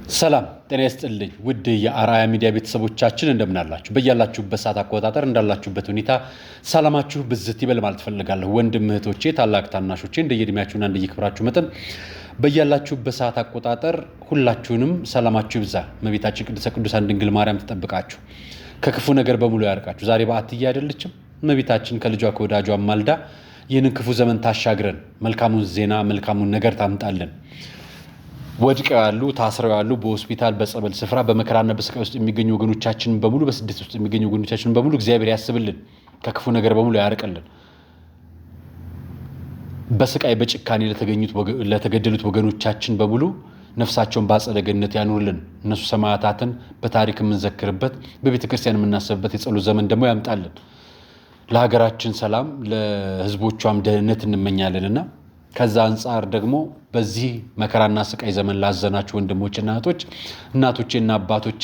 ሰላም ጤና ይስጥልኝ ውድ የአራያ ሚዲያ ቤተሰቦቻችን እንደምን አላችሁ በእያላችሁበት ሰዓት አቆጣጠር እንዳላችሁበት ሁኔታ ሰላማችሁ ብዝት ይበል ማለት ፈልጋለሁ ወንድም እህቶቼ ታላቅ ታናሾቼ እንደየእድሜያችሁና እንደየክብራችሁ መጠን በእያላችሁበት ሰዓት አቆጣጠር ሁላችሁንም ሰላማችሁ ይብዛ እመቤታችን ቅድስተ ቅዱሳን ድንግል ማርያም ትጠብቃችሁ ከክፉ ነገር በሙሉ ያርቃችሁ ዛሬ በአትያ አይደለችም እመቤታችን ከልጇ ከወዳጇ ማልዳ ይህንን ክፉ ዘመን ታሻግረን መልካሙን ዜና መልካሙን ነገር ታምጣልን ወድቀው ያሉ ታስረው ያሉ በሆስፒታል በጸበል ስፍራ በመከራና በስቃይ ውስጥ የሚገኙ ወገኖቻችን በሙሉ በስደት ውስጥ የሚገኙ ወገኖቻችን በሙሉ እግዚአብሔር ያስብልን ከክፉ ነገር በሙሉ ያርቅልን በስቃይ በጭካኔ ለተገደሉት ወገኖቻችን በሙሉ ነፍሳቸውን በአጸደ ገነት ያኑርልን እነሱ ሰማዕታትን በታሪክ የምንዘክርበት በቤተክርስቲያን የምናስብበት የጸሎት ዘመን ደግሞ ያምጣልን ለሀገራችን ሰላም ለህዝቦቿም ደህንነት እንመኛለንና ከዛ አንፃር ደግሞ በዚህ መከራና ስቃይ ዘመን ላዘናችሁ ወንድሞችና እህቶች እናቶቼና አባቶቼ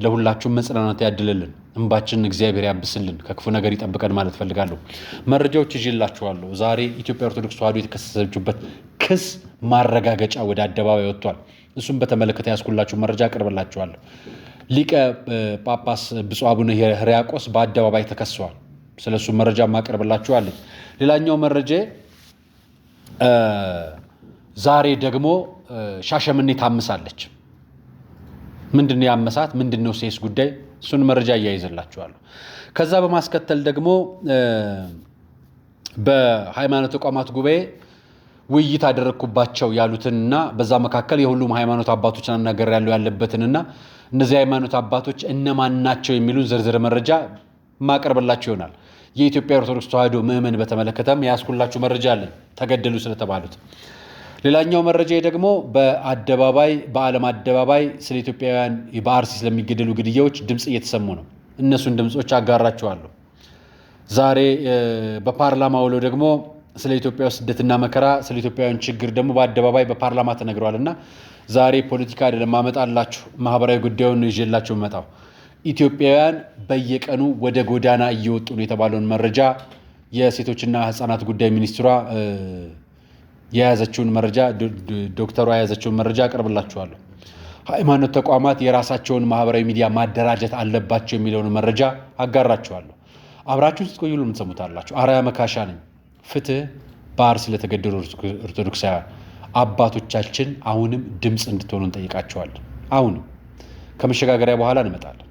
ለሁላችሁም መጽናናት ያድልልን እንባችንን እግዚአብሔር ያብስልን ከክፉ ነገር ይጠብቀን ማለት ፈልጋለሁ መረጃዎች ይዤላችኋለሁ ዛሬ ኢትዮጵያ ኦርቶዶክስ ተዋሕዶ የተከሰሰችበት ክስ ማረጋገጫ ወደ አደባባይ ወጥቷል እሱም በተመለከተ ያስኩላችሁ መረጃ አቀርብላችኋለሁ ሊቀ ጳጳስ ብፁዕ አቡነ ሕርያቆስ በአደባባይ ተከሰዋል ስለሱ መረጃ ማቀርብላችኋለሁ ሌላኛው መረጃ ዛሬ ደግሞ ሻሸመኔ ታምሳለች ምንድነው ያመሳት ምንድነው ሴስ ጉዳይ እሱን መረጃ ያይዘላችኋለሁ ከዛ በማስከተል ደግሞ በሃይማኖት ተቋማት ጉባኤ ውይይት አደረኩባቸው ያሉትንና በዛ መካከል የሁሉም ሃይማኖት አባቶችን አናገር ያለበትንና እነዚህ ሃይማኖት አባቶች እነማን ናቸው የሚሉን ዝርዝር መረጃ ማቀርብላችሁ ይሆናል የኢትዮጵያ ኦርቶዶክስ ተዋሕዶ ምእመን በተመለከተም ያስኩላችሁ መረጃ አለ ተገደሉ ስለተባሉት ሌላኛው መረጃ ደግሞ በአደባባይ በዓለም አደባባይ ስለ ኢትዮጵያውያን በአርሲ ስለሚገደሉ ግድያዎች ድምጽ እየተሰሙ ነው እነሱን ድምጾች አጋራቸዋለሁ ዛሬ በፓርላማ ውሎ ደግሞ ስለ ኢትዮጵያ ስደትና መከራ ስለ ኢትዮጵያውያን ችግር ደግሞ በአደባባይ በፓርላማ ተነግሯልና ዛሬ ፖለቲካ አይደለም ማመጣላችሁ ማህበራዊ ጉዳዩን ይዤላችሁ መጣው ኢትዮጵያውያን በየቀኑ ወደ ጎዳና እየወጡ ነው የተባለውን መረጃ የሴቶችና ህፃናት ጉዳይ ሚኒስትሯ የያዘችውን መረጃ ዶክተሩ የያዘችውን መረጃ አቀርብላችኋለሁ ሃይማኖት ተቋማት የራሳቸውን ማህበራዊ ሚዲያ ማደራጀት አለባቸው የሚለውን መረጃ አጋራችኋለሁ አብራችሁ ስትቆዩ ሁሉም ተሰሙታላችሁ አራያ መካሻ ነኝ ፍትህ በአርሲ ለተገደሉ ኦርቶዶክሳውያን አባቶቻችን አሁንም ድምጽ እንድትሆኑ እንጠይቃቸዋለን አሁንም ከመሸጋገሪያ በኋላ እንመጣለን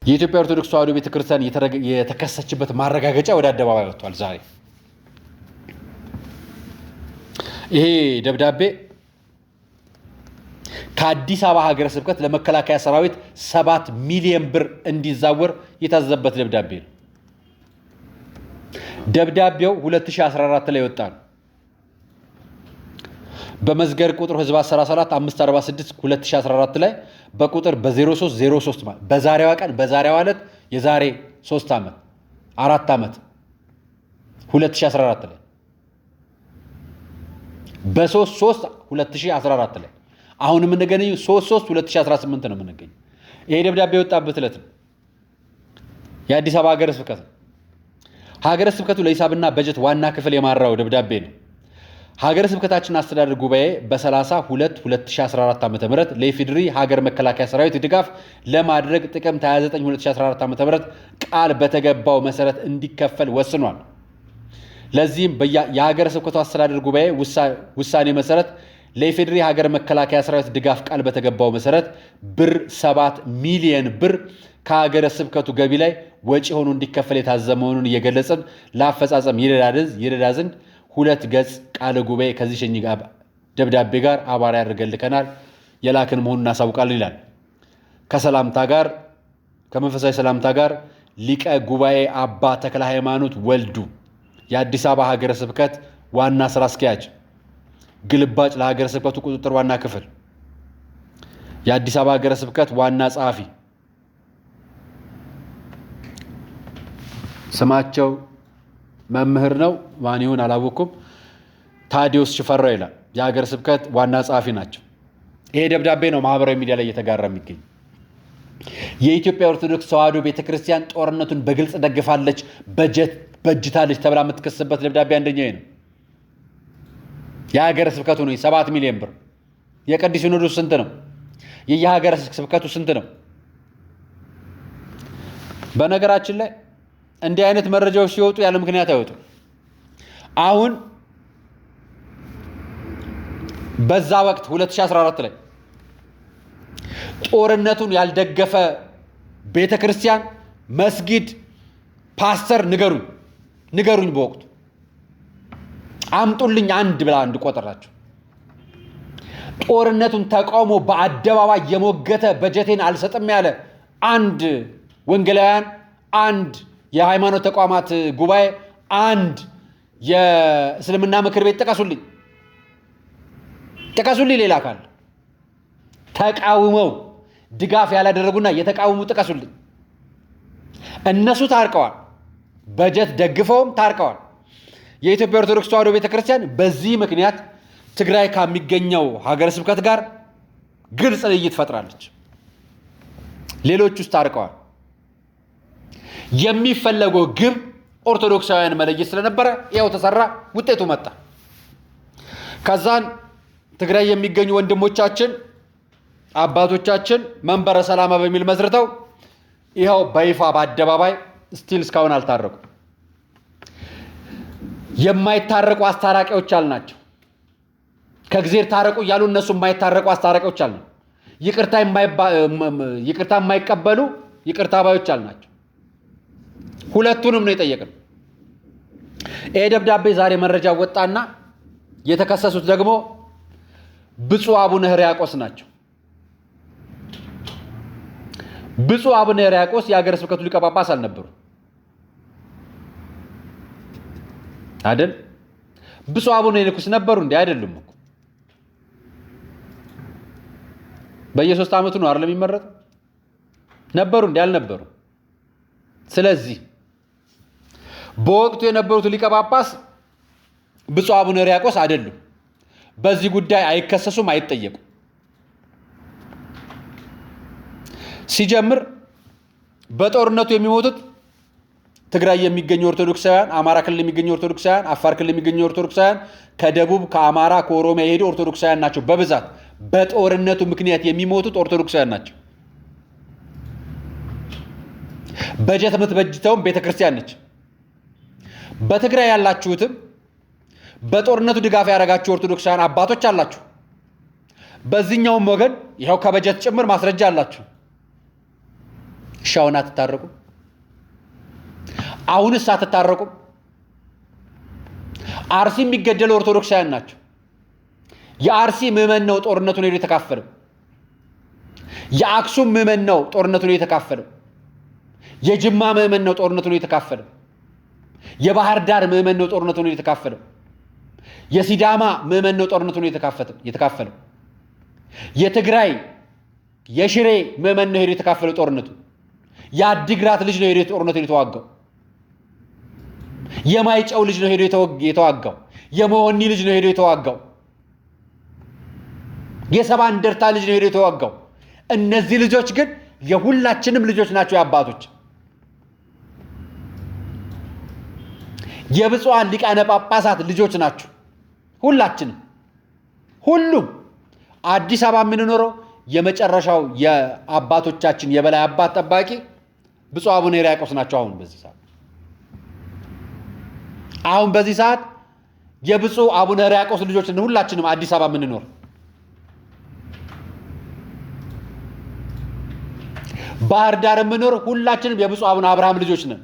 የኢትዮጵያ ኦርቶዶክስ ተዋሕዶ ቤተክርስቲያን የተከሰሰችበት ማረጋገጫ ወደ አደባባይ ወጥቷል ዛሬ ይሄ ደብዳቤ ከአዲስ አበባ ሀገረ ስብከት ለመከላከያ ሰራዊት 7 ሚሊዮን ብር እንዲዛወር የታዘዘበት ደብዳቤ ነው ደብዳቤው 2014 ላይ ወጣ ነው በመዝገር ቁጥር ህዝብ 34 546 2014 ላይ በቁጥር በ0303 ማለት በዛሬዋ ቀን በዛሬዋ ዕለት የዛሬ 3 ዓመት 4 ዓመት 2014 ላይ በ33 2014 ላይ አሁን የምንገኘው 33 2018 ነው የምንገኘው ይሄ ደብዳቤ የወጣበት ዕለት ነው የአዲስ አበባ ሀገረ ስብከቱ ለሂሳብና በጀት ዋና ክፍል የማራው ደብዳቤ ነው ሀገረ ስብከታችን አስተዳደር ጉባኤ በ32 2014 ዓ.ም ለኢፌዴሪ ሀገር መከላከያ ሰራዊት ድጋፍ ለማድረግ ጥቅምት 29 2014 ዓ.ም ቃል በተገባው መሰረት እንዲከፈል ወስኗል ለዚህም የሀገረ ስብከቱ አስተዳደር ጉባኤ ውሳኔ መሰረት ለኢፌዴሪ ሀገር መከላከያ ሰራዊት ድጋፍ ቃል በተገባው መሰረት ብር 7 ሚሊዮን ብር ከሀገረ ስብከቱ ገቢ ላይ ወጪ ሆኖ እንዲከፈል የታዘዘ መሆኑን እየገለጽን ለአፈጻጸም ይረዳ ዘንድ 2 ገጽ ቃለ ጉባኤ ከዚህ ሸኝ ጋር ደብዳቤ ጋር አባሪ ያደርገልከናል የላክን መሆኑን እናሳውቃለን ይላል ከሰላምታ ጋር ከመንፈሳዊ ሰላምታ ጋር ሊቀ ጉባኤ አባ ተክለ ሃይማኖት ወልዱ የአዲስ አበባ ሀገረ ስብከት ዋና ስራ አስኪያጅ ግልባጭ ለሀገረ ስብከቱ ቁጥጥር ዋና ክፍል የአዲስ አበባ ሀገረ ስብከት ዋና ጸሐፊ ስማቸው መምህር ነው ማን ይሁን አላወኩም ታዲዮስ ሽፈራው ይላል የሀገረ ስብከት ዋና ጸሐፊ ናቸው ይሄ ደብዳቤ ነው ማህበራዊ ሚዲያ ላይ እየተጋራ የሚገኝ። የኢትዮጵያ ኦርቶዶክስ ተዋሕዶ ቤተክርስቲያን ጦርነቱን በግልጽ ደግፋለች፣ በጀት በጅታለች ተብላ የምትከስበት ደብዳቤ አንደኛው ነው። የሀገረ ስብከቱ ነው 7 ሚሊዮን ብር። የቅዱስ ሲኖዶስ ስንት ነው? የሀገረ ስብከቱ ስንት ነው? በነገራችን ላይ እንዲህ አይነት መረጃዎች ሲወጡ ያለ ምክንያት አይወጡም። አሁን በዛ ወቅት 2014 ላይ ጦርነቱን ያልደገፈ ቤተክርስቲያን፣ መስጊድ፣ ፓስተር ንገሩኝ በወቅቱ አምጡልኝ አንድ ብላ እንድቆጥራቸው። ጦርነቱን ተቃውሞ በአደባባይ የሞገተ በጀቴን አልሰጥም ያለ አንድ ወንጌላውያን፣ አንድ የሃይማኖት ተቋማት ጉባኤ፣ አንድ የእስልምና ምክር ቤት ጥቀሱልኝ። ሌላ ካለ ተቃውመው ድጋፍ ያላደረጉና የተቃወሙ ጥቀሱልኝ። እነሱ ታርቀዋል፣ በጀት ደግፈውም ታርቀዋል። የኢትዮጵያ ኦርቶዶክስ ተዋሕዶ ቤተክርስቲያን በዚህ ምክንያት ትግራይ ከሚገኘው ሀገረ ስብከት ጋር ግልጽ ልዩነት ፈጥራለች። ሌሎች ውስጥ ታርቀዋል። የሚፈለገው ግብ ኦርቶዶክሳውያን መለየት ስለነበረ ያው ተሰራ፣ ውጤቱ መጣ። ከዛን ትግራይ የሚገኙ ወንድሞቻችን አባቶቻችን መንበረ ሰላማ በሚል መስርተው ይኸው በይፋ በአደባባይ ስቲል እስካሁን አልታረቁ። የማይታረቁ አስታራቂዎች አልናቸው። ከእግዚአብሔር ታረቁ እያሉ እነሱ የማይታረቁ አስታራቂዎች አልናቸው። ይቅርታ የማይቀበሉ ይቅርታ ባዮች አልናቸው። ሁለቱንም ነው የጠየቅነው። ይሄ ደብዳቤ ዛሬ መረጃ ወጣና የተከሰሱት ደግሞ ብፁዕ አቡነ ሕርያቆስ ናቸው። ብፁዕ አቡነ ሕርያቆስ የሀገረ ስብከቱ ሊቀ ጳጳስ አልነበሩ አይደል? ብፁዕ አቡነ ይንኩስ ነበሩ እንዴ? አይደሉም እኮ። በየ3 ዓመቱ ነው አይደል የሚመረጡ? ነበሩ እንዴ? አልነበሩ። ስለዚህ በወቅቱ የነበሩት ሊቀ ጳጳስ ብፁዕ አቡነ ሕርያቆስ አይደሉም። በዚህ ጉዳይ አይከሰሱም፣ አይጠየቁም። ሲጀምር በጦርነቱ የሚሞቱት ትግራይ የሚገኙ ኦርቶዶክሳውያን፣ አማራ ክልል የሚገኙ ኦርቶዶክሳውያን፣ አፋር ክልል የሚገኙ ኦርቶዶክሳውያን፣ ከደቡብ ከአማራ ከኦሮሚያ የሄዱ ኦርቶዶክሳውያን ናቸው። በብዛት በጦርነቱ ምክንያት የሚሞቱት ኦርቶዶክሳውያን ናቸው። በጀት የምትበጅተውም ቤተክርስቲያን ነች። በትግራይ ያላችሁትም በጦርነቱ ድጋፍ ያደረጋችሁ ኦርቶዶክሳውያን አባቶች አላችሁ። በዚህኛውም ወገን ይኸው ከበጀት ጭምር ማስረጃ አላችሁ። ሻውና አትታረቁም? አሁንስ አትታረቁም? አርሲ የሚገደሉ ኦርቶዶክሳውያን ናቸው። የአርሲ ምዕመን ነው ጦርነቱን ሄዶ የተካፈለው። የአክሱም ምዕመን ነው ጦርነቱን ሄዶ የተካፈለው። የጅማ ምዕመን ነው ጦርነቱን ሄዶ የተካፈለው። የባህር ዳር ምዕመን ነው ጦርነቱን ሄዶ የተካፈለው። የሲዳማ ምዕመን ነው ጦርነቱን የተካፈለው። የትግራይ የሽሬ ምዕመን ነው ሄዶ የተካፈለው ጦርነቱ። የአዲግራት ልጅ ነው ሄዶ ጦርነቱን የተዋጋው። የማይጨው ልጅ ነው ሄዶ የተዋጋው። የመሆኒ ልጅ ነው ሄዶ የተዋጋው። የሰባ እንደርታ ልጅ ነው ሄዶ የተዋጋው። እነዚህ ልጆች ግን የሁላችንም ልጆች ናቸው። የአባቶች የብፁዓን ሊቃነ ጳጳሳት ልጆች ናቸው። ሁላችንም ሁሉም አዲስ አበባ የምንኖረው የመጨረሻው የአባቶቻችን የበላይ አባት ጠባቂ ብፁዕ አቡነ ሕርያቆስ ናቸው። አሁን በዚህ ሰዓት የብፁዕ አቡነ ሕርያቆስ ልጆች ሁላችንም አዲስ አበባ የምንኖር ባህር ዳር የምንኖር ሁላችንም የብፁዕ አቡነ አብርሃም ልጆች ነን።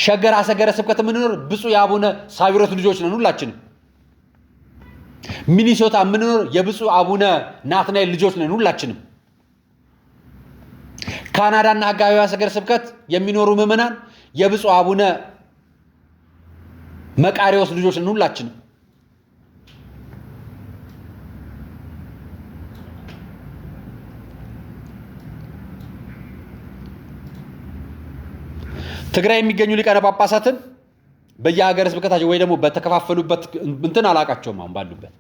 ሸገር አሰገረ ስብከት የምንኖር ብፁዕ የአቡነ ሳዊሮስ ልጆች ነን ሁላችንም። ሚኒሶታ የምንኖር የብፁዕ አቡነ ናትናኤል ልጆች ነን ሁላችንም። ካናዳና አካባቢዋ አሰገረ ስብከት የሚኖሩ ምዕመናን የብፁዕ አቡነ መቃሪዎስ ልጆች ነን ሁላችንም። ትግራይ የሚገኙ ሊቃነ ጳጳሳትን በየሀገረ ስብከታቸው ወይ ደግሞ በተከፋፈሉበት እንትን አላቃቸውም አሁን ባሉበት።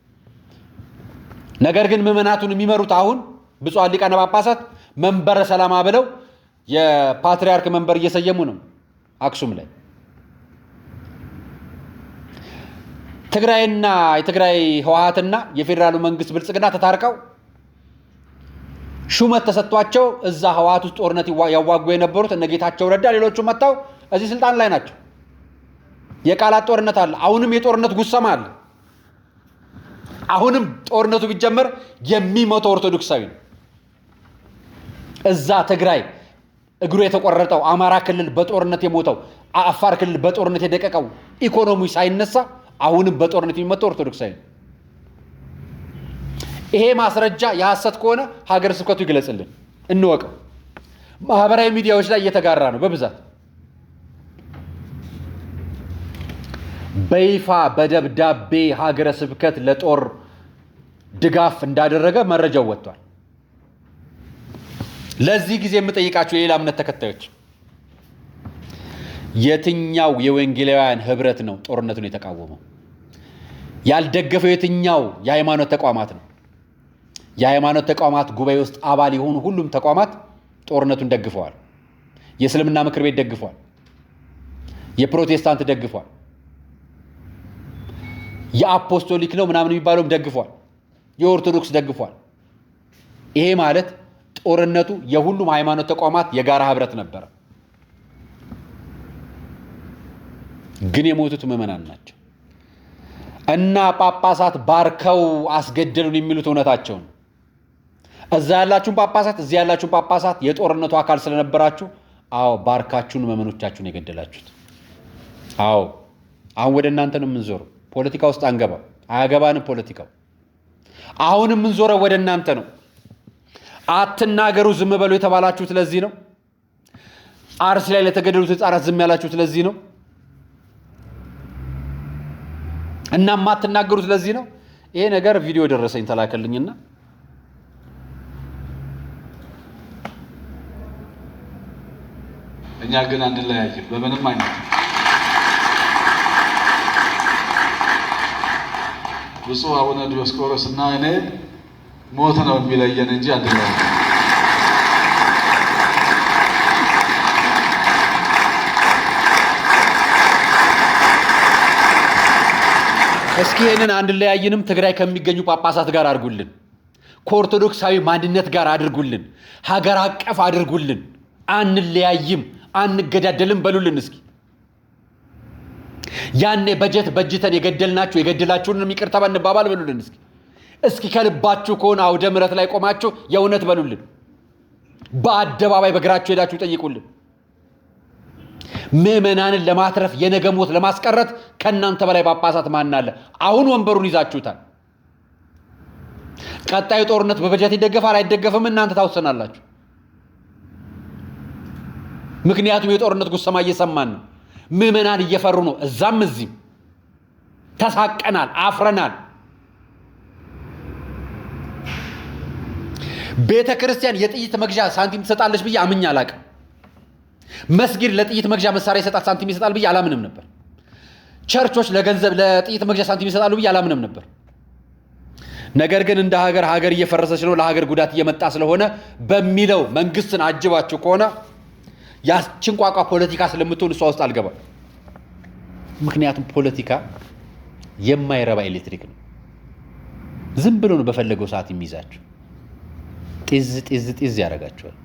ነገር ግን ምዕመናቱን የሚመሩት አሁን ብፁዓን ሊቃነ ጳጳሳት መንበረ ሰላማ ብለው የፓትርያርክ መንበር እየሰየሙ ነው አክሱም ላይ። ትግራይና የትግራይ ህወሓትና የፌዴራሉ መንግስት ብልጽግና ተታርቀው ሹመት ተሰጥቷቸው እዛ ህወሓት ውስጥ ጦርነት ያዋጉ የነበሩት እነ ጌታቸው ረዳ ሌሎቹ መጣው እዚህ ስልጣን ላይ ናቸው። የቃላት ጦርነት አለ። አሁንም የጦርነት ጉሰማ አለ። አሁንም ጦርነቱ ቢጀመር የሚሞተው ኦርቶዶክሳዊ ነው። እዛ ትግራይ እግሩ የተቆረጠው፣ አማራ ክልል በጦርነት የሞተው፣ አፋር ክልል በጦርነት የደቀቀው ኢኮኖሚ ሳይነሳ አሁንም በጦርነት የሚሞተው ኦርቶዶክሳዊ ነው። ይሄ ማስረጃ የሐሰት ከሆነ ሀገረ ስብከቱ ይግለጽልን እንወቀው። ማህበራዊ ሚዲያዎች ላይ እየተጋራ ነው በብዛት። በይፋ በደብዳቤ ሀገረ ስብከት ለጦር ድጋፍ እንዳደረገ መረጃው ወጥቷል። ለዚህ ጊዜ የምጠይቃችሁ የሌላ እምነት ተከታዮች የትኛው የወንጌላውያን ህብረት ነው ጦርነቱን የተቃወመው? ያልደገፈው የትኛው የሃይማኖት ተቋማት ነው? የሃይማኖት ተቋማት ጉባኤ ውስጥ አባል የሆኑ ሁሉም ተቋማት ጦርነቱን ደግፈዋል። የእስልምና ምክር ቤት ደግፏል። የፕሮቴስታንት ደግፏል። የአፖስቶሊክ ነው ምናምን የሚባለውም ደግፏል። የኦርቶዶክስ ደግፏል። ይሄ ማለት ጦርነቱ የሁሉም ሃይማኖት ተቋማት የጋራ ህብረት ነበር። ግን የሞቱት ምዕመናን ናቸው እና ጳጳሳት ባርከው አስገደሉን የሚሉት እውነታቸውን። እዛ ያላችሁን ጳጳሳት እዚህ ያላችሁን ጳጳሳት የጦርነቱ አካል ስለነበራችሁ አዎ ባርካችሁን ምዕመኖቻችሁን የገደላችሁት። አዎ አሁን ወደ እናንተ ነው የምንዞረው። ፖለቲካ ውስጥ አንገባ፣ አያገባንም ፖለቲካው። አሁን የምንዞረው ወደ እናንተ ነው። አትናገሩ ዝም በሉ የተባላችሁት ለዚህ ነው። አርሲ ላይ ለተገደሉት ህፃናት ዝም ያላችሁት ለዚህ ነው። እና ማትናገሩት ለዚህ ነው። ይሄ ነገር ቪዲዮ ደረሰኝ ተላከልኝና እኛ ግን አንለያይም በምንም አይነት። ብፁዕ አቡነ ዲዮስቆሮስ እና እኔ ሞት ነው የሚለየን እንጂ አንለያይም። እስኪ ይሄንን አንለያይንም ትግራይ ከሚገኙ ጳጳሳት ጋር አድርጉልን፣ ከኦርቶዶክሳዊ ማንነት ጋር አድርጉልን፣ ሀገር አቀፍ አድርጉልን። አንለያይም አንገዳደልም በሉልን። እስኪ ያኔ በጀት በጅተን የገደልናችሁ የገደላችሁንም ይቅርታ እንባባል በሉልን። እስኪ ከልባችሁ ከሆነ አውደ ምሕረት ላይ ቆማችሁ የእውነት በሉልን። በአደባባይ በእግራችሁ ሄዳችሁ ጠይቁልን። ምዕመናንን ለማትረፍ የነገ ሞት ለማስቀረት ከእናንተ በላይ ጳጳሳት ማን አለ? አሁን ወንበሩን ይዛችሁታል። ቀጣዩ ጦርነት በበጀት ይደገፋል አይደገፍም እናንተ ታውሰናላችሁ። ምክንያቱም የጦርነት ጉሰማ እየሰማን ነው። ምዕመናን እየፈሩ ነው። እዛም እዚህም ተሳቀናል፣ አፍረናል። ቤተ ክርስቲያን የጥይት መግዣ ሳንቲም ትሰጣለች ብዬ አምኜ አላቅም። መስጊድ ለጥይት መግዣ መሳሪያ ይሰጣል ሳንቲም ይሰጣል ብዬ አላምንም ነበር። ቸርቾች ለገንዘብ ለጥይት መግዣ ሳንቲም ይሰጣሉ ብዬ አላምንም ነበር። ነገር ግን እንደ ሀገር እየፈረሰች ነው፣ ለሀገር ጉዳት እየመጣ ስለሆነ በሚለው መንግስትን አጅባችሁ ከሆነ ያችን ቋቋ ፖለቲካ ስለምትሆን እሷ ውስጥ አልገባም። ምክንያቱም ፖለቲካ የማይረባ ኤሌክትሪክ ነው። ዝም ብሎ ነው በፈለገው ሰዓት የሚይዛችሁ። ጢዝ ያደርጋችኋል።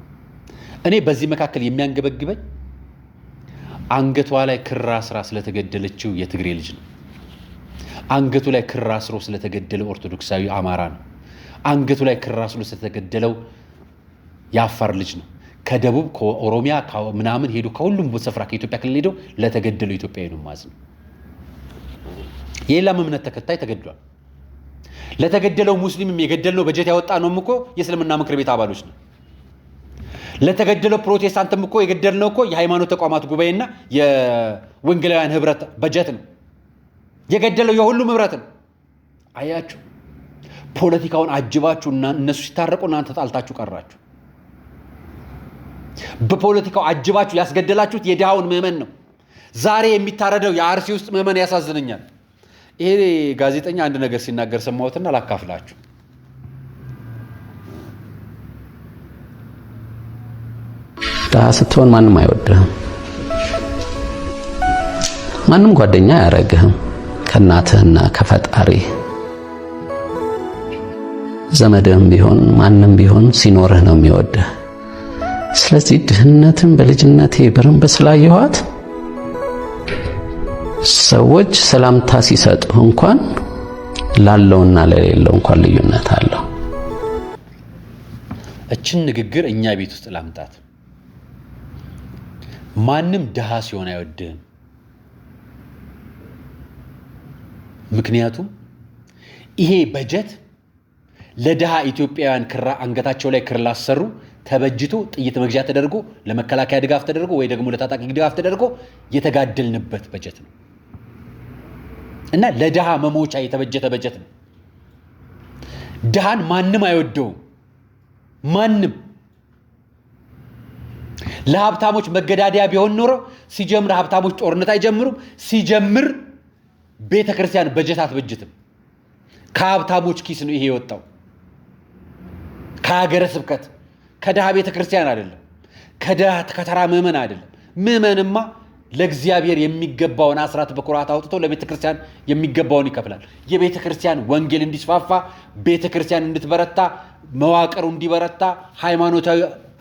እኔ በዚህ መካከል የሚያንገበግበኝ አንገቷ ላይ ክር አስራ ስለተገደለችው የትግሬ ልጅ ነው። አንገቱ ላይ ክር አስሮ ስለተገደለው ኦርቶዶክሳዊ አማራ ነው። አንገቱ ላይ ክር አስሮ ስለተገደለው የአፋር ልጅ ነው። ከደቡብ ከኦሮሚያ ምናምን ሄዱ ከሁሉም ስፍራ ከኢትዮጵያ ክልል ሄደው ለተገደለው ኢትዮጵያዊ ነው ማዝነው። የሌላም እምነት ተከታይ ተገድሏል። ለተገደለው ሙስሊምም የገደልነው በጀት ያወጣ ነው እኮ የእስልምና ምክር ቤት አባሎች ነው። ለተገደለው ፕሮቴስታንትም እኮ የገደልነው እኮ የሃይማኖት ተቋማት ጉባኤና የወንጌላውያን ህብረት በጀት ነው። የገደለው የሁሉም ህብረት ነው። አያችሁ፣ ፖለቲካውን አጅባችሁ እነሱ ሲታረቁ እናንተ ጣልታችሁ ቀራችሁ። በፖለቲካው አጅባችሁ ያስገደላችሁት የድሃውን ምዕመን ነው። ዛሬ የሚታረደው የአርሲ ውስጥ ምዕመን ያሳዝነኛል። ይሄ ጋዜጠኛ አንድ ነገር ሲናገር ሰማሁትና ላካፍላችሁ። ድሃ ስትሆን ማንም አይወድህም፣ ማንም ጓደኛ አያረግህም። ከእናትህና ከፈጣሪ ዘመድህም ቢሆን ማንም ቢሆን ሲኖርህ ነው የሚወድህ። ስለዚህ ድህነትን በልጅነቴ በረንብ ስላየኋት ሰዎች ሰላምታ ሲሰጡ እንኳን ላለውና ለሌለው እንኳን ልዩነት አለው። እችን ንግግር እኛ ቤት ውስጥ ላምጣት። ማንም ድሃ ሲሆን አይወድህም። ምክንያቱም ይሄ በጀት ለድሃ ኢትዮጵያውያን አንገታቸው ላይ ክር ላሰሩ ተበጅቶ ጥይት መግዣ ተደርጎ ለመከላከያ ድጋፍ ተደርጎ ወይ ደግሞ ለታጣቂ ድጋፍ ተደርጎ የተጋደልንበት በጀት ነው እና ለድሃ መሞቻ የተበጀተ በጀት ነው። ድሃን ማንም አይወደውም። ማንም ለሀብታሞች መገዳደያ ቢሆን ኖሮ ሲጀምር ሀብታሞች ጦርነት አይጀምሩም። ሲጀምር ቤተ ክርስቲያን በጀት አትበጅትም። ከሀብታሞች ኪስ ነው ይሄ የወጣው፣ ከሀገረ ስብከት ከድሃ ቤተ ክርስቲያን አይደለም፣ ከተራ ምዕመን አይደለም። ምዕመንማ ለእግዚአብሔር የሚገባውን አስራት በኩራት አውጥቶ ለቤተ ክርስቲያን የሚገባውን ይከፍላል። የቤተ ክርስቲያን ወንጌል እንዲስፋፋ፣ ቤተ ክርስቲያን እንድትበረታ፣ መዋቅሩ እንዲበረታ፣ ሃይማኖታዊ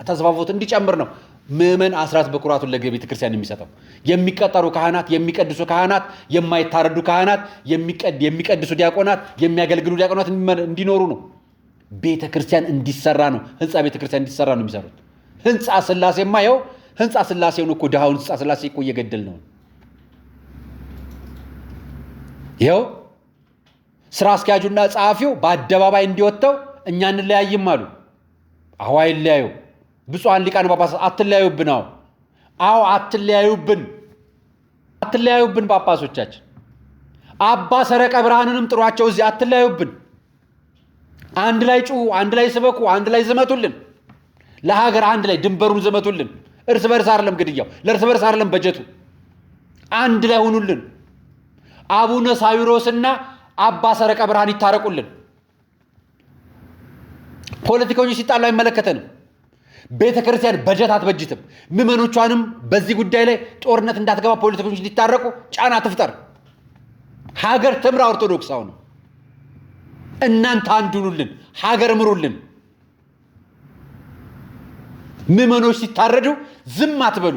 ተስፋፎት እንዲጨምር ነው ምዕመን አስራት በኩራቱን ለቤተ ክርስቲያን የሚሰጠው። የሚቀጠሩ ካህናት፣ የሚቀድሱ ካህናት፣ የማይታረዱ ካህናት፣ የሚቀድሱ ዲያቆናት፣ የሚያገልግሉ ዲያቆናት እንዲኖሩ ነው። ቤተ ክርስቲያን እንዲሰራ ነው። ህንፃ ቤተ ክርስቲያን እንዲሰራ ነው የሚሰሩት። ህንፃ ስላሴማ ይኸው ህንፃ ስላሴውን እኮ ድሃውን ህንፃ ስላሴ እኮ እየገደል ነው። ይኸው ስራ አስኪያጁና ጸሐፊው በአደባባይ እንዲወጥተው እኛ እንለያይም አሉ። አዎ አይለያዩ። ብፁዓን ሊቃነ ጳጳሳት አትለያዩብን። አዎ አትለያዩብን፣ አትለያዩብን። ጳጳሶቻችን አባ ሰረቀ ብርሃንንም ጥሯቸው እዚህ አትለያዩብን። አንድ ላይ ጩሁ፣ አንድ ላይ ስበኩ፣ አንድ ላይ ዝመቱልን። ለሀገር አንድ ላይ ድንበሩን ዝመቱልን። እርስ በርስ አይደለም ግድያው፣ ለእርስ በርስ አይደለም በጀቱ። አንድ ላይ ሁኑልን። አቡነ ሳዊሮስና አባ ሰረቀ ብርሃን ይታረቁልን። ፖለቲከኞች ሲጣሉ አይመለከተንም። ቤተ ክርስቲያን በጀት አትበጅትም። ምዕመኖቿንም በዚህ ጉዳይ ላይ ጦርነት እንዳትገባ ፖለቲከኞች እንዲታረቁ ጫና ትፍጠር። ሀገር ትምራ። ኦርቶዶክስ አሁን እናንተ አንድ ሁኑልን፣ ሀገር ምሩልን። ምዕመኖች ሲታረዱ ዝም አትበሉ፣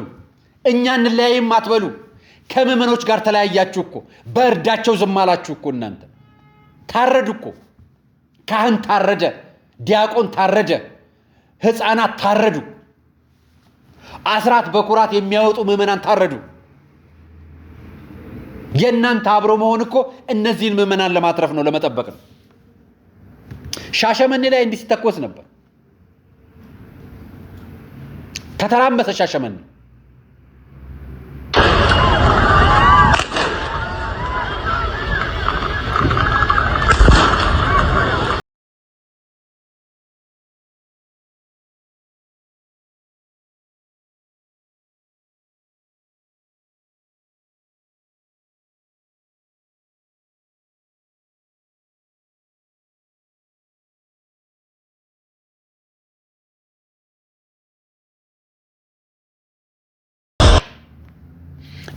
እኛ እንለያይም አትበሉ። ከምዕመኖች ጋር ተለያያችሁ እኮ፣ በእርዳቸው ዝም አላችሁ እኮ። እናንተ ታረዱ እኮ፣ ካህን ታረደ፣ ዲያቆን ታረደ፣ ሕፃናት ታረዱ፣ አስራት በኩራት የሚያወጡ ምዕመናን ታረዱ። የእናንተ አብሮ መሆን እኮ እነዚህን ምዕመናን ለማትረፍ ነው፣ ለመጠበቅ ነው። ሻሸመኔ ላይ እንዲህ ሲተኮስ ነበር። ተተራመሰ ሻሸመኔ።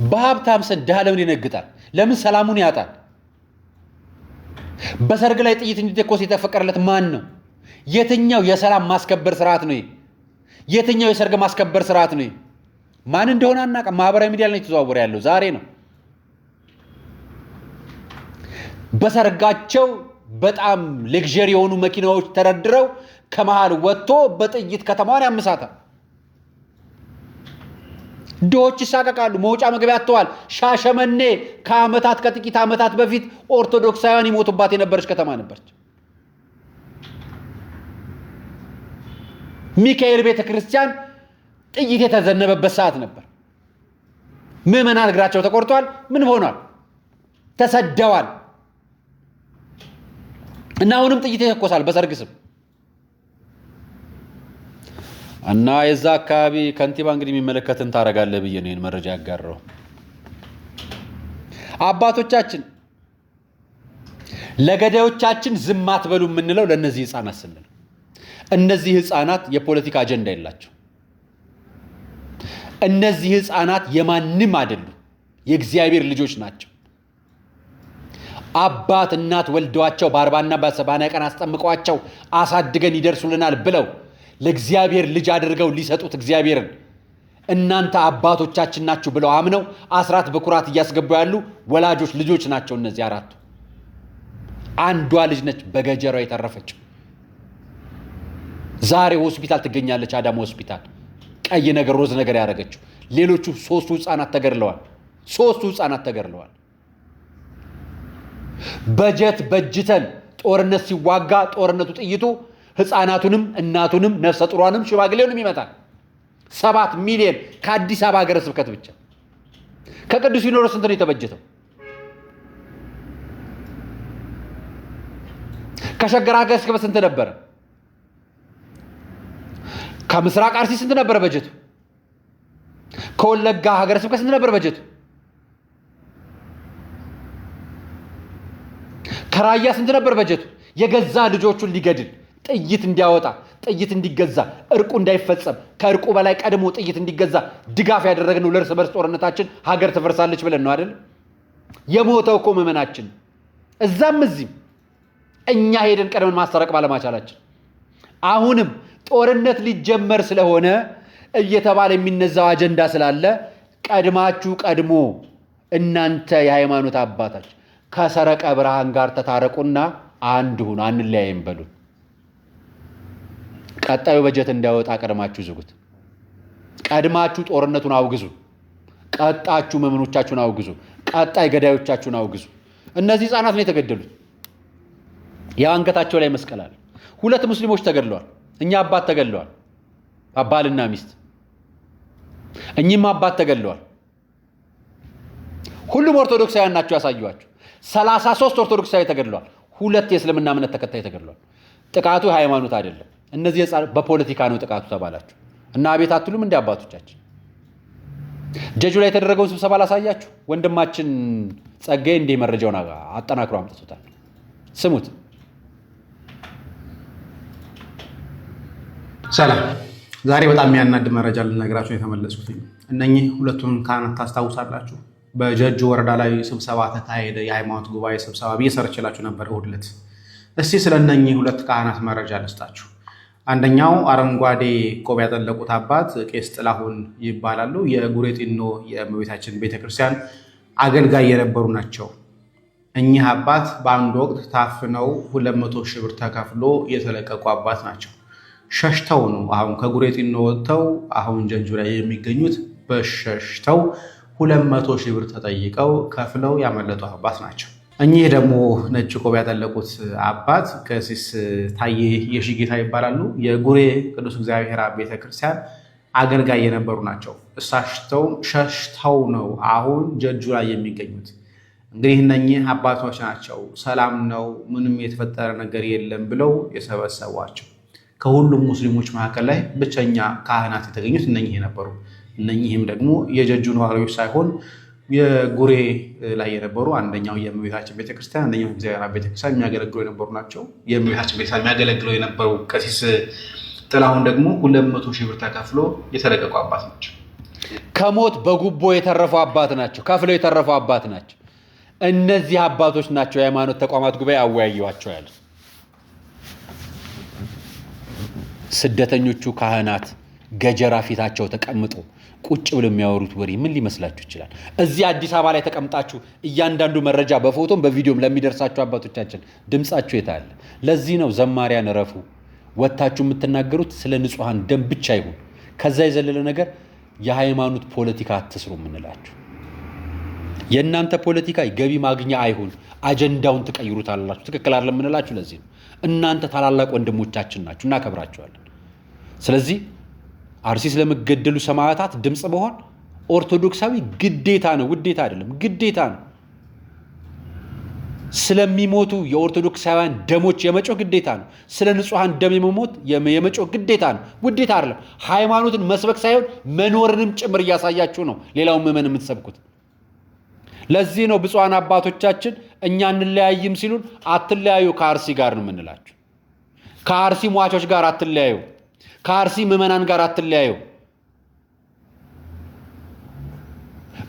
በሀብታም ሰን ድሃ ለምን ይነግጣል? ለምን ሰላሙን ያጣል? በሰርግ ላይ ጥይት እንዲተኮስ የተፈቀደለት ማን ነው? የትኛው የሰላም ማስከበር ስርዓት ነው? የትኛው የሰርግ ማስከበር ስርዓት ነው? ማን እንደሆነ አናውቅም። ማህበራዊ ሚዲያ ላይ ተዘዋወረ ያለው ዛሬ ነው። በሰርጋቸው በጣም ሌክዠሪ የሆኑ መኪናዎች ተደርድረው ከመሃል ወጥቶ በጥይት ከተማዋን ያምሳታል። ድሆች ይሳቀቃሉ። መውጫ መግቢያ አጥተዋል። ሻሸመኔ ከጥቂት ዓመታት በፊት ኦርቶዶክሳውያን ይሞቱባት የነበረች ከተማ ነበረች። ሚካኤል ቤተክርስቲያን ጥይት የተዘነበበት ሰዓት ነበር። ምዕመናን እግራቸው ተቆርጧል። ምን ሆኗል? ተሰደዋል። እና አሁንም ጥይት ይተኮሳል በሰርግ ስም። እና የዛ አካባቢ ከንቲባ እንግዲህ የሚመለከትን ታረጋለህ ብዬ ነው ይሄን መረጃ ያጋራው። አባቶቻችን ለገዳዮቻችን ዝም አትበሉ የምንለው ለነዚህ ህፃናት ስንል እነዚህ ህፃናት የፖለቲካ አጀንዳ የላቸው እነዚህ ህፃናት የማንም አይደሉ የእግዚአብሔር ልጆች ናቸው አባት እናት ወልደዋቸው በ40 እና በ70 ቀን አስጠምቀዋቸው አሳድገን ይደርሱልናል ብለው ለእግዚአብሔር ልጅ አድርገው ሊሰጡት እግዚአብሔርን እናንተ አባቶቻችን ናችሁ ብለው አምነው አስራት በኩራት እያስገቡ ያሉ ወላጆች ልጆች ናቸው እነዚህ አራቱ አንዷ ልጅ ነች በገጀራው የተረፈችው ዛሬ ሆስፒታል ትገኛለች አዳማ ሆስፒታል ቀይ ነገር ሮዝ ነገር ያደረገችው ሌሎቹ ሶስቱ ህፃናት ተገድለዋል በጀት በጅተን ጦርነት ሲዋጋ ጦርነቱ ጥይቱ ህፃናቱንም እናቱንም ነፍሰ ጡሯንም ሽማግሌውንም ይመታል 7 ሚሊዮን ከአዲስ አበባ ሀገረ ስብከት ብቻ ከቅዱስ ሲኖዶስ ስንት ነው የተበጀተው ከሸገር ሀገረ ስብከት ስንት ነበር ከምስራቅ አርሲ ስንት ነበር በጀቱ ከወለጋ ሀገረ ስብከት ስንት ነበር በጀቱ ከራያ ስንት ነበር በጀቱ የገዛ ልጆቹን ሊገድል ጥይት እንዲያወጣ ጥይት እንዲገዛ እርቁ እንዳይፈጸም ከእርቁ በላይ ቀድሞ ጥይት እንዲገዛ ድጋፍ ያደረግነው ለርስ በርስ ጦርነታችን ሀገር ተፈርሳለች ብለን ነው አይደል የሞተው እኮ መመናችን እዛም እዚህም እኛ ሄደን ቀድመን ማስተረቅ ባለማቻላችን አሁንም ጦርነት ሊጀመር ስለሆነ እየተባለ የሚነዛው አጀንዳ ስላለ ቀድሞ እናንተ የሃይማኖት አባታች ከሰረቀ ብርሃን ጋር ተታረቁና አንድ ሁኑ አንለያይም በሉ ቀጣዩ በጀት እንዳይወጣ ቀድማችሁ ዝጉት ቀድማችሁ ጦርነቱን አውግዙ ቀጣችሁ መምኖቻችሁን አውግዙ ቀጣይ ገዳዮቻችሁን አውግዙ እነዚህ ህፃናት ነው የተገደሉት ያንገታቸው ላይ መስቀል አለ ሁለት ሙስሊሞች ተገድለዋል እኛ አባት ተገድለዋል አባልና ሚስት እኚህም አባት ተገድለዋል ሁሉም ኦርቶዶክሳውያን ናቸው ያሳዩዋቸው 33 ኦርቶዶክሳዊ ተገድለዋል ሁለት የእስልምና እምነት ተከታይ ተገድለዋል ጥቃቱ ሃይማኖት አይደለም እነዚህ በፖለቲካ ነው ጥቃቱ ተባላችሁ እና አቤት አትሉም እንደ አባቶቻችን ጀጁ ላይ የተደረገው ስብሰባ ላሳያችሁ ወንድማችን ጸጋዬ እንደ መረጃውን አጠናክሮ አምጥቶታል ስሙት ሰላም ዛሬ በጣም የሚያናድ መረጃ ልነግራችሁ የተመለስኩት እነኚህ ሁለቱን ካህናት ታስታውሳላችሁ በጀጁ ወረዳ ላይ ስብሰባ ተካሄደ የሃይማኖት ጉባኤ ስብሰባ ቢሰርችላችሁ ነበር እሑድ ዕለት እስቲ ስለነኚህ ሁለት ካህናት መረጃ ልስጣችሁ አንደኛው አረንጓዴ ቆብ ያጠለቁት አባት ቄስ ጥላሁን ይባላሉ የጉሬ ጢኖ የእመቤታችን ቤተክርስቲያን አገልጋይ የነበሩ ናቸው እኚህ አባት በአንድ ወቅት ታፍነው 200 ሺህ ብር ተከፍሎ የተለቀቁ አባት ናቸው ሸሽተው ነው አሁን ከጉሬ ጢኖ ወጥተው አሁን ጀጁ ላይ የሚገኙት በሸሽተው 200 ሺህ ብር ተጠይቀው ከፍለው ያመለጡ አባት ናቸው እኚህ ደግሞ ነጭ ቆብ ያጠለቁት አባት ቀሲስ ታዬ የሺጌታ ይባላሉ የጉሬ ቅዱስ እግዚአብሔር ቤተክርስቲያን አገልጋይ የነበሩ ናቸው እሳቸው ሸሽተው ነው አሁን ጀጁ ላይ የሚገኙት እንግዲህ እነኚህ አባቶች ናቸው ሰላም ነው ምንም የተፈጠረ ነገር የለም ብለው የሰበሰቧቸው ከሁሉም ሙስሊሞች መካከል ላይ ብቸኛ ካህናት የተገኙት እነኚህ ነበሩ እነኚህም ደግሞ የጀጁ ነዋሪዎች ሳይሆን የጉሬ ላይ የነበሩ አንደኛው የእመቤታችን ቤተክርስቲያን አንደኛው የእግዚአብሔር ቤተክርስቲያን የሚያገለግሉ የነበሩ ናቸው የእመቤታችን ቤተክርስቲያን የሚያገለግሉ የነበሩ ቀሲስ ጥላሁን ደግሞ 200 ሺህ ብር ተከፍሎ የተለቀቁ አባት ናቸው ከሞት በጉቦ የተረፉ አባት ናቸው ከፍለው የተረፉ አባት ናቸው እነዚህ አባቶች ናቸው የሃይማኖት ተቋማት ጉባኤ አወያዩዋቸው ያለ ስደተኞቹ ካህናት ገጀራ ፊታቸው ተቀምጦ ቁጭ ብለው የሚያወሩት ወሬ ምን ሊመስላችሁ ይችላል እዚህ አዲስ አበባ ላይ ተቀምጣችሁ እያንዳንዱ መረጃ በፎቶም በቪዲዮም ለሚደርሳችሁ አባቶቻችን ድምጻችሁ የታለ ለዚህ ነው ዘማሪያን ረፉ ወጣችሁ የምትናገሩት ስለ ንጹሃን ደም ብቻ ይሁን ከዛ የዘለለ ነገር የሃይማኖት ፖለቲካ አትስሩ ምንላችሁ የእናንተ ፖለቲካ ገቢ ማግኛ አይሁን አጀንዳውን ተቀይሩታላችሁ ትክክል አይደለም ምንላችሁ ለዚህ ነው እናንተ ታላላቅ ወንድሞቻችን ናችሁ እናከብራችኋለን ስለዚህ አርሲ ስለመገደሉ ሰማዕታት ድምጽ መሆን ኦርቶዶክሳዊ ግዴታ ነው ውዴታ አይደለም ግዴታ ነው ስለሚሞቱ የኦርቶዶክሳውያን ደሞች የመጮህ ግዴታ ነው ስለ ንጹሃን ደም የመጮህ ግዴታ ነው ውዴታ አይደለም ሃይማኖትን መስበክ ሳይሆን መኖርንም ጭምር ያሳያችሁ ነው ሌላው ምእመን የምትሰብኩት ለዚህ ነው ብፁዓን አባቶቻችን እኛ እንለያይም ሲሉን አትለያዩ ከአርሲ ጋር ነው የምንላችሁ። ከአርሲ ሟቾች ጋር አትለያዩ፣ ከአርሲ ምዕመናን ጋር አትለያዩ።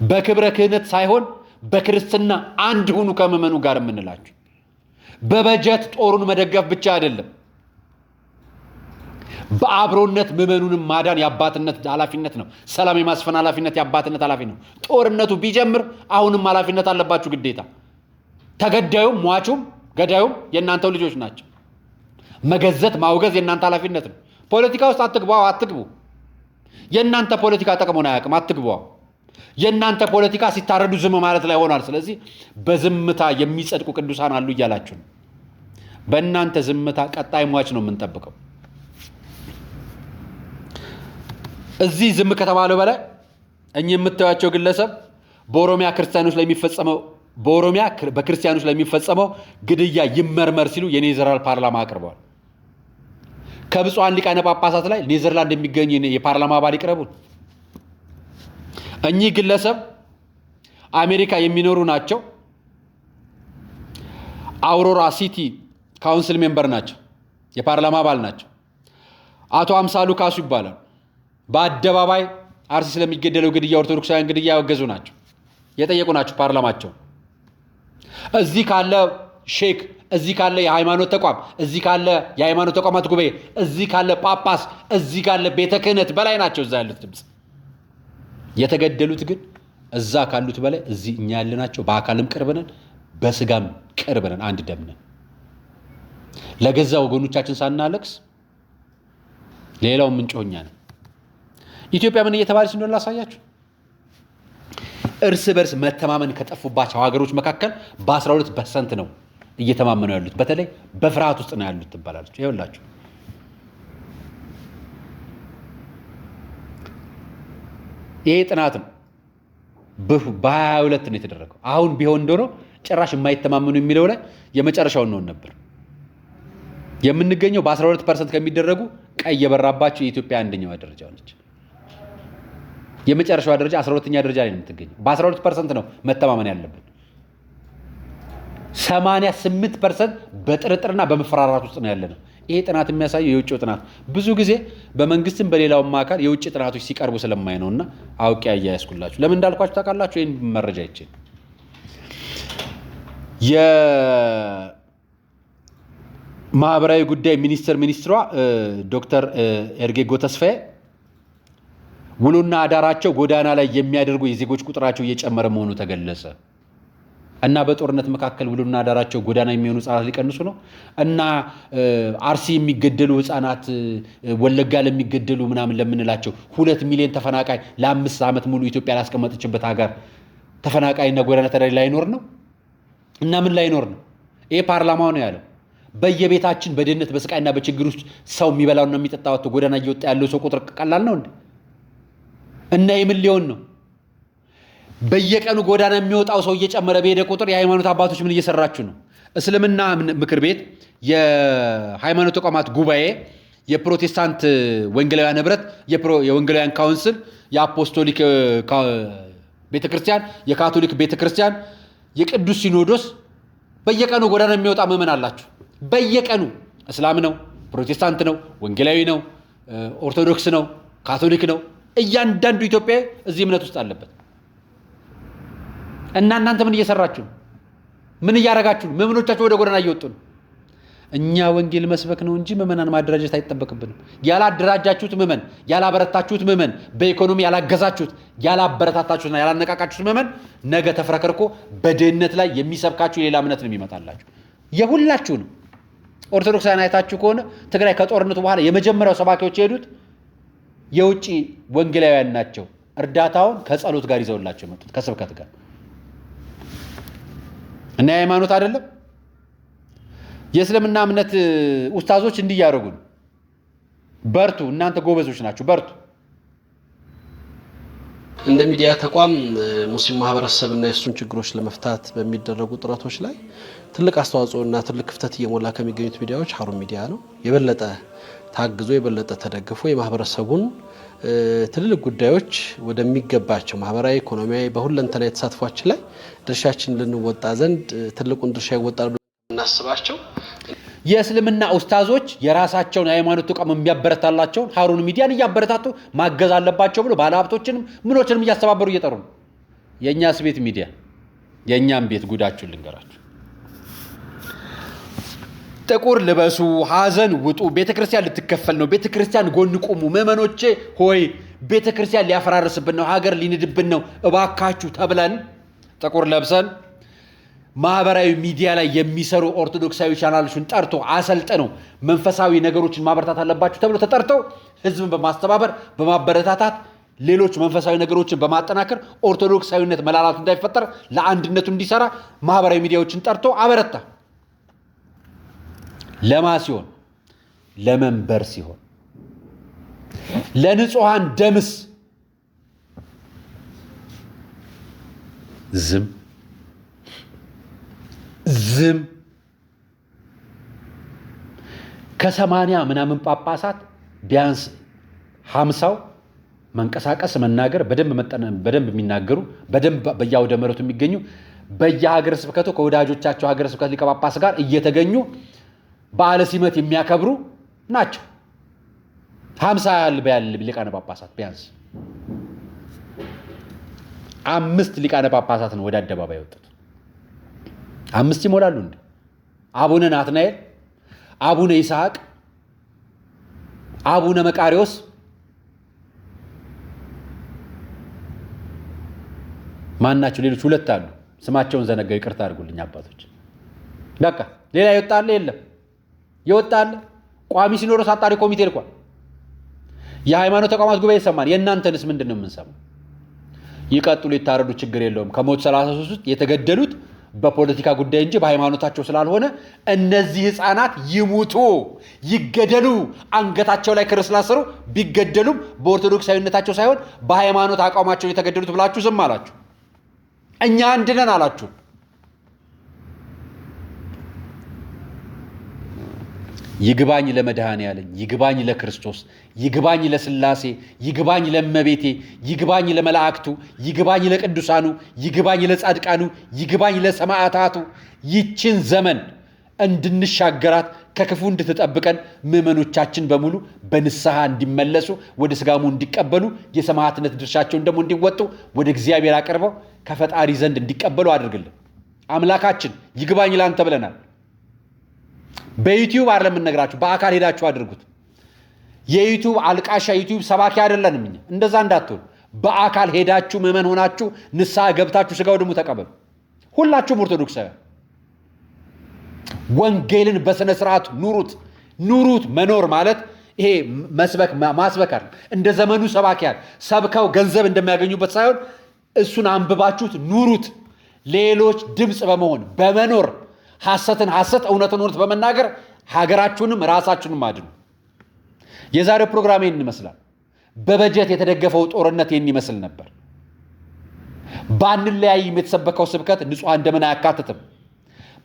በክብረ ክህነት ሳይሆን በክርስትና አንድ ሁኑ ከምዕመኑ ጋር የምንላችሁ። በበጀት ጦሩን መደገፍ ብቻ አይደለም፣ በአብሮነት ምዕመኑንም ማዳን የአባትነት ኃላፊነት ነው። ሰላም የማስፈን ኃላፊነት የአባትነት ኃላፊነት ነው። ጦርነቱ ቢጀምር አሁንም ኃላፊነት አለባችሁ ግዴታ። ተገዳዩም ሟቹም ገዳዩም የእናንተው ልጆች ናቸው። መገዘት ማውገዝ የእናንተ ኃላፊነት ነው። ፖለቲካ ውስጥ አትግቡ። የእናንተ ፖለቲካ ጠቅሞን አያውቅም፣ አትግቡ። የእናንተ ፖለቲካ ሲታረዱ ዝም ማለት ላይ ሆኗል። ስለዚህ በዝምታ የሚጸድቁ ቅዱሳን አሉ እያላችሁ ነው። በእናንተ ዝምታ ቀጣይ ሟች ነው የምንጠብቀው። እዚህ ዝም ከተባለው በላይ እኚህ የምታዩቸው ግለሰብ በኦሮሚያ በክርስቲያኖች ላይ የሚፈጸመው ግድያ ይመርመር ሲሉ የኔዘርላንድ ፓርላማ አቅርበዋል። ከብፁዓን ሊቃነ ጳጳሳት ላይ ኔዘርላንድ የሚገኙ የፓርላማ አባል ይቅረቡ። እኚህ ግለሰብ አሜሪካ የሚኖሩ ናቸው። አውሮራ ሲቲ ካውንስል ሜምበር ናቸው፣ የፓርላማ አባል ናቸው። አቶ አምሳሉ ካሱ ይባላል። በአደባባይ አርሲ ስለሚገደለው ግድያ፣ ኦርቶዶክሳውያን ግድያ ያወገዙ ናቸው፣ የጠየቁ ናቸው ፓርላማቸው። እዚህ ካለ ሼክ፣ እዚህ ካለ የሃይማኖት ተቋም፣ እዚህ ካለ የሃይማኖት ተቋማት ጉባኤ፣ እዚህ ካለ ጳጳስ፣ እዚህ ካለ ቤተ ክህነት በላይ ናቸው እዛ ያሉት ድምፅ። የተገደሉት ግን እዛ ካሉት በላይ እዚህ እኛ ያለናቸው በአካልም ቅርብ ነን፣ በስጋም ቅርብ ነን፣ አንድ ደም ነን። ለገዛ ወገኖቻችን ሳናለቅስ ሌላው ምንጮኛ ነን። ኢትዮጵያ ምን እየተባለች እንደሆነ ላሳያችሁ። እርስ በርስ መተማመን ከጠፉባቸው ሀገሮች መካከል በ12% ነው እየተማመኑ ያሉት። በተለይ በፍርሃት ውስጥ ነው ያሉት ትባላለች። ይኸውላችሁ ይሄ ጥናት ነው በ22 ነው የተደረገው። አሁን ቢሆን እንደሆነ ጭራሽ የማይተማመኑ የሚለው ላይ የመጨረሻውን ነው ነበር የምንገኘው። በ12% ከሚደረጉ ቀይ የበራባቸው የኢትዮጵያ አንደኛዋ ደረጃ ነች። የመጨረሻዋ ደረጃ 12ኛ ደረጃ ላይ ነው የምትገኘው። በ12% ነው መተማመን ያለብን። 88% በጥርጥርና በመፈራራት ውስጥ ነው ያለነው። ይሄ ጥናት የሚያሳየው የውጭው ጥናት ብዙ ጊዜ በመንግስትም በሌላውም አካል የውጭ ጥናቶች ሲቀርቡ ስለማይ ነውና አውቄ አያያዝኩላችሁ። ለምን እንዳልኳችሁ ታውቃላችሁ? ይሄን መረጃ ይቼ የማህበራዊ ጉዳይ ሚኒስትሯ ዶክተር ኤርጌጎ ተስፋዬ ውሎና አዳራቸው ጎዳና ላይ የሚያደርጉ የዜጎች ቁጥራቸው እየጨመረ መሆኑ ተገለጸ እና በጦርነት መካከል ውሎና አዳራቸው ጎዳና የሚሆኑ ህጻናት ሊቀንሱ ነው እና አርሲ የሚገደሉ ህጻናት ወለጋ ለሚገደሉ ምናምን ለምንላቸው 2 ሚሊዮን ተፈናቃይ ለ5 ዓመት ሙሉ ኢትዮጵያ ላስቀመጠችበት ሀገር ተፈናቃይና ጎዳና ተዳዳሪ ላይኖር ነው እና ምን ላይኖር ነው? ይሄ ፓርላማው ነው ያለው። በየቤታችን በድህነት በስቃይና በችግር ውስጥ ሰው የሚበላውና የሚጠጣው ጎዳና እየወጣ ያለው ሰው ቁጥር ቀላል ነው እንዴ? እና የምን ሊሆን ነው? በየቀኑ ጎዳና የሚወጣው ሰው እየጨመረ በሄደ ቁጥር የሃይማኖት አባቶች ምን እየሰራችሁ ነው? እስልምና ምክር ቤት፣ የሃይማኖት ተቋማት ጉባኤ፣ የፕሮቴስታንት ወንጌላውያን ህብረት፣ የወንጌላውያን ካውንስል፣ የአፖስቶሊክ ቤተክርስቲያን፣ የካቶሊክ ቤተክርስቲያን፣ የቅዱስ ሲኖዶስ በየቀኑ ጎዳና የሚወጣ ምዕመን አላችሁ። በየቀኑ እስላም ነው፣ ፕሮቴስታንት ነው፣ ወንጌላዊ ነው፣ ኦርቶዶክስ ነው፣ ካቶሊክ ነው። እያንዳንዱ ኢትዮጵያዊ እዚህ እምነት ውስጥ አለበት። እና እናንተ ምን እየሰራችሁ ነው? ምን እያረጋችሁ ነው? ምዕመኖቻችሁ ወደ ጎዳና እየወጡ ነው። እኛ ወንጌል መስበክ ነው እንጂ ምዕመናን ማደራጀት አይጠበቅብንም። ያላደራጃችሁት ምዕመን፣ ያላበረታችሁት ምዕመን፣ በኢኮኖሚ ያላገዛችሁት፣ ያላበረታታችሁትና ያላነቃቃችሁት ምዕመን ነገ ተፍረከርኮ በድህነት ላይ የሚሰብካችሁ ሌላ እምነት ነው የሚመጣላችሁ። የሁላችሁ ነው። ኦርቶዶክሳውያን አይታችሁ ከሆነ ትግራይ ከጦርነቱ በኋላ የመጀመሪያው ሰባኪዎች የሄዱት የውጭ ወንጌላውያን ናቸው። እርዳታውን ከጸሎት ጋር ይዘውላቸው የመጡት ከስብከት ጋር እና የሃይማኖት አይደለም። የእስልምና እምነት ኡስታዞች እንዲህ ያደርጉ ነው። በርቱ፣ እናንተ ጎበዞች ናችሁ፣ በርቱ። እንደ ሚዲያ ተቋም ሙስሊም ማህበረሰብና የሱን ችግሮች ለመፍታት በሚደረጉ ጥረቶች ላይ ትልቅ አስተዋጽኦና ትልቅ ክፍተት እየሞላ ከሚገኙት ሚዲያዎች ሀሩን ሚዲያ ነው። የበለጠ ታግዞ የበለጠ ተደግፎ የማህበረሰቡን ትልልቅ ጉዳዮች ወደሚገባቸው ማህበራዊ፣ ኢኮኖሚያዊ በሁለንተናዊ ተሳትፏችን ላይ ድርሻችን ልንወጣ ዘንድ ትልቁን ድርሻ ይወጣሉ እናስባቸው። የእስልምና ኡስታዞች የራሳቸውን ሃይማኖት ተቋም የሚያበረታላቸው ሀሩን ሚዲያን እያበረታቱ ማገዝ አለባቸው ብሎ ባለሀብቶችንም ምኖችንም እያስተባበሩ እየጠሩ ነው። የእኛስ ቤት ሚዲያ የእኛም ቤት ጉዳችሁን ልንገራችሁ። ጥቁር ልበሱ፣ ሀዘን ውጡ፣ ቤተክርስቲያን ልትከፈል ነው፣ ቤተክርስቲያን ጎን ቁሙ፣ ምዕመኖቼ ሆይ ቤተክርስቲያን ሊያፈራርስብን ነው፣ ሀገር ሊንድብን ነው፣ እባካችሁ ተብለን ጥቁር ለብሰን ማህበራዊ ሚዲያ ላይ የሚሰሩ ኦርቶዶክሳዊ ቻናሎችን ጠርቶ አሰልጥነው መንፈሳዊ ነገሮችን ማበረታት አለባችሁ ተብሎ ተጠርተው ህዝብን በማስተባበር በማበረታታት ሌሎች መንፈሳዊ ነገሮችን በማጠናከር ኦርቶዶክሳዊነት መላላቱ እንዳይፈጠር ለአንድነቱ እንዲሰራ ማህበራዊ ሚዲያዎችን ጠርቶ አበረታ። ለማ ሲሆን ለመንበር ሲሆን ለንጹሃን ደምስ ዝም ከ80 ምናምን ጳጳሳት ቢያንስ 50 መንቀሳቀስ መናገር በደንብ የሚናገሩ በደንብ በያውደ ምሕረቱ የሚገኙ በየሀገረ ስብከቱ ከወዳጆቻቸው ሀገረ ስብከት ሊቀ ጳጳስ ጋር እየተገኙ በዓለ ሲመት የሚያከብሩ ናቸው። 50 ያህል ሊቃነ ጳጳሳት ቢያንስ 5 ሊቃነ ጳጳሳት ነው ወደ አደባባይ ወጡት። 5 ይሞላሉ እንዴ? አቡነ ናትናኤል፣ አቡነ ይስሐቅ፣ አቡነ መቃሪዎስ፣ ማን ናቸው? ሌሎች 2 አሉ። ስማቸውን ዘነጋው፣ ይቅርታ አድርጉልኝ አባቶች። በቃ ሌላ ይወጣል የለም። ይወጣል። ቋሚ ሲኖዶስ አጣሪ ኮሚቴ ልኳል። የሃይማኖት ተቋማት ጉባኤ ይሰማል። የእናንተንስ ምንድን ነው የምንሰማው? ይቀጥሉ፣ ይታረዱ፣ ችግር የለውም። ከሞት 33 ውስጥ የተገደሉት በፖለቲካ ጉዳይ እንጂ በሃይማኖታቸው ስላልሆነ እነዚህ ህፃናት ይሙቱ፣ ይገደሉ፣ አንገታቸው ላይ ክር ስላሰሩ ቢገደሉም በኦርቶዶክሳዊነታቸው ሳይሆን በሃይማኖት አቋማቸው የተገደሉት ብላችሁ ዝም አላችሁ። እኛ አንድ ነን አላችሁ። ይግባኝ ለመድኃኔዓለም፣ ይግባኝ ለክርስቶስ፣ ይግባኝ ለስላሴ፣ ይግባኝ ለእመቤቴ፣ ይግባኝ ለመላእክቱ፣ ይግባኝ ለቅዱሳኑ፣ ይግባኝ ለጻድቃኑ፣ ይግባኝ ለሰማዕታቱ። ይችን ዘመን እንድንሻገራት ከክፉ እንድትጠብቀን ምዕመኖቻችን በሙሉ በንስሐ እንዲመለሱ ወደ ስጋሙ እንዲቀበሉ የሰማዕትነት ድርሻቸውን ደግሞ እንዲወጡ ወደ እግዚአብሔር አቅርበው ከፈጣሪ ዘንድ እንዲቀበሉ አድርግልን። አምላካችን ይግባኝ ላንተ ብለናል። በዩቲዩብ አይደለም የምንነግራችሁ፣ በአካል ሄዳችሁ አድርጉት። የዩቲዩብ አልቃሻ ዩቲዩብ ሰባኪ አይደለንም እኛ። እንደዛ እንዳትሆኑ በአካል ሄዳችሁ ምዕመን ሆናችሁ ንስሐ ገብታችሁ ስጋው ደግሞ ተቀበሉ። ሁላችሁም ኦርቶዶክሳውያን ወንጌልን በስነ ስርዓት ኑሩት። መኖር ማለት ይሄ ማስበክ አይደለም። እንደ ዘመኑ ሰባኪያን ሰብከው ገንዘብ እንደሚያገኙበት ሳይሆን እሱን አንብባችሁት ኑሩት። ሌሎች ድምፅ በመሆን በመኖር ሐሰትን ሐሰት እውነትን እውነት በመናገር ሀገራችሁንም ራሳችሁንም አድኑ። የዛሬው ፕሮግራም ይህን ይመስላል። በበጀት የተደገፈው ጦርነት ይህን ይመስል ነበር። ባንለያይም የተሰበከው ስብከት ንጹሐን ደምን አያካትትም።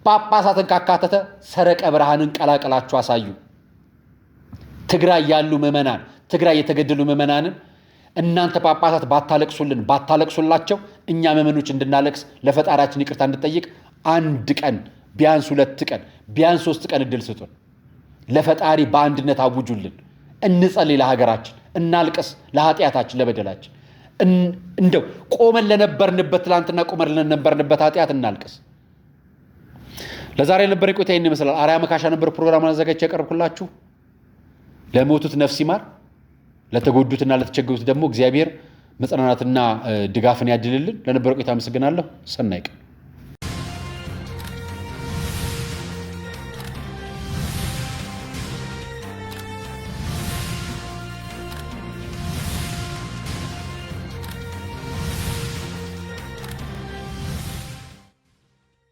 ጳጳሳትን ካካተተ ሰረቀ ብርሃንን ቀላቀላችሁ አሳዩ። ትግራይ ያሉ ምዕመናን፣ ትግራይ የተገደሉ ምዕመናንን እናንተ ጳጳሳት ባታለቅሱላቸው እኛ ምዕመኖች እንድናለቅስ ለፈጣሪያችን ይቅርታ እንድጠይቅ አንድ ቀን ቢያንስ 2 ቀን ቢያንስ 3 ቀን እድል ስጡን። ለፈጣሪ በአንድነት አውጁልን። እንጸልይ፣ ለሀገራችን እናልቅስ፣ ለኃጢአታችን ለበደላችን። እንደው ቆመን ለነበርንበት ትላንትና ቆመን ለነበርንበት ኃጢአት እናልቅስ። ለዛሬ የነበረ ቆይታ ይህን ይመስላል። አርያ መካሻ ነበር ፕሮግራም አዘጋጅቼ ያቀርብኩላችሁ። ለሞቱት ነፍስ ይማር፣ ለተጎዱትና ለተቸገሩት ደግሞ እግዚአብሔር መጽናናትና ድጋፍን ያድልልን። ለነበረ ቆይታ አመሰግናለሁ። ሰናይ ቀን